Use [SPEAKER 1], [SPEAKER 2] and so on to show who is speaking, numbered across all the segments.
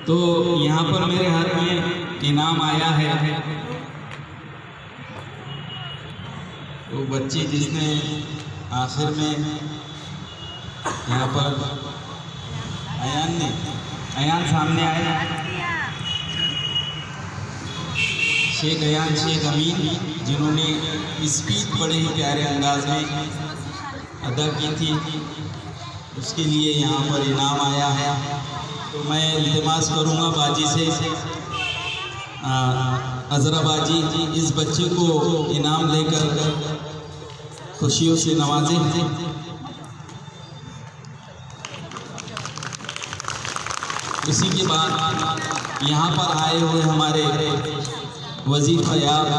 [SPEAKER 1] तो यहाँ पर मेरे हाथ में इनाम आया है। तो बच्ची जिसने आखिर में यहाँ पर अयान सामने आया, शेख अयान शेख अमीन, जिन्होंने स्पीच बड़े ही प्यारे अंदाज में अदा की थी, उसके लिए यहाँ पर इनाम आया है। तो मैं इल्तिमास करूँगा बाजी से, अजरा बाजी इस बच्चे को इनाम लेकर खुशियों से नवाजें। इसी के बाद यहाँ पर आए हुए हमारे वजीर फयाद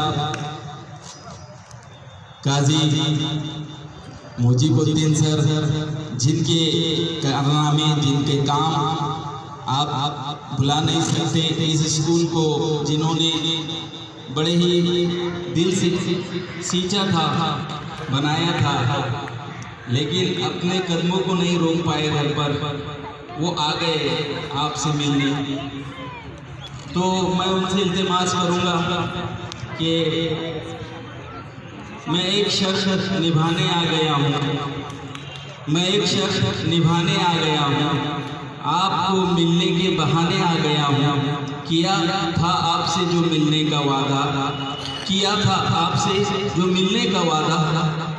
[SPEAKER 1] काजी मुजीबुद्दीन सर, जिनके कारनामे, जिनके काम आप भुला नहीं सकते। इस स्कूल को जिन्होंने बड़े ही दिल से सींचा था, बनाया था, लेकिन अपने कदमों को नहीं रोक पाए घर पर, वो आ गए आपसे मिलने। तो मैं उनसे इल्तिमास करूँगा कि मैं एक शर्त निभाने आ गया हूँ, मैं एक शर्त निभाने आ गया हूँ, आपको मिलने के बहाने आ गया हूँ। किया था आपसे जो मिलने का वादा, किया था आपसे जो मिलने का वादा,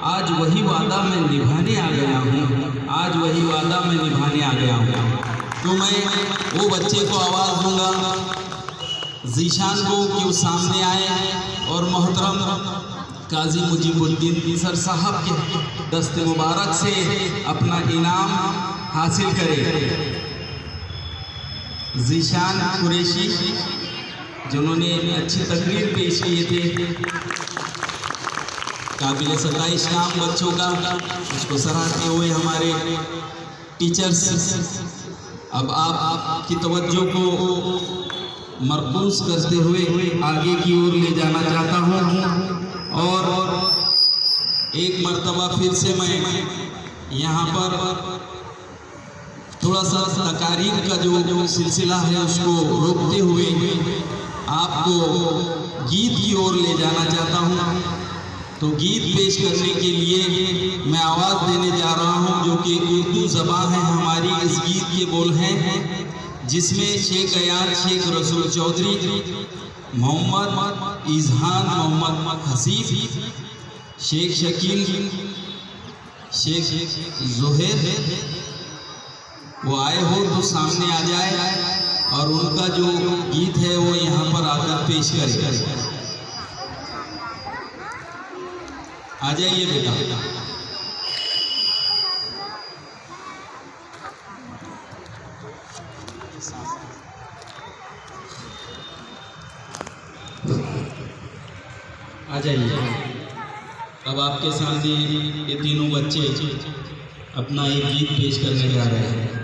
[SPEAKER 1] आज वही वादा मैं निभाने आ गया हूँ, आज वही वादा मैं निभाने आ गया हूँ। तो मैं वो बच्चे को आवाज़ दूंगा, जीशान को, कि वो सामने आए और मोहतरम काजी मुजीबुद्दीन सर साहब के दस्ते मुबारक से अपना इनाम हासिल करे। जीशान कुरैशी, जिन्होंने अच्छी तकरीर पेश किए थे, काबिल सताइश काम बच्चों का, उसको सराहते हुए हमारे टीचर्स। अब आपकी तवज्जो को मरकूज करते हुए आगे की ओर ले जाना चाहता हूँ और एक मर्तबा फिर से मैं यहाँ पर थोड़ा सा तकारीर का जो सिलसिला है उसको रोकते हुए आपको गीत की ओर ले जाना चाहता हूँ। तो गीत पेश करने के लिए मैं आवाज़ देने जा रहा हूँ, जो कि उर्दू ज़बान है हमारी। इस गीत के बोल हैं जिसमें शेख अयान शेख रसूल चौधरी, मोहम्मद इजहान, मोहम्मद हसीब, शेख शकील, शेख जोहेर वो आए हो तो सामने आ जाए और उनका जो गीत है वो यहाँ पर आकर पेश करे। आ जाइए बेटा। आ जाइए। अब आपके सामने ये तीनों बच्चे अपना एक गीत पेश करने जा रहे हैं।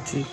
[SPEAKER 2] ठीक।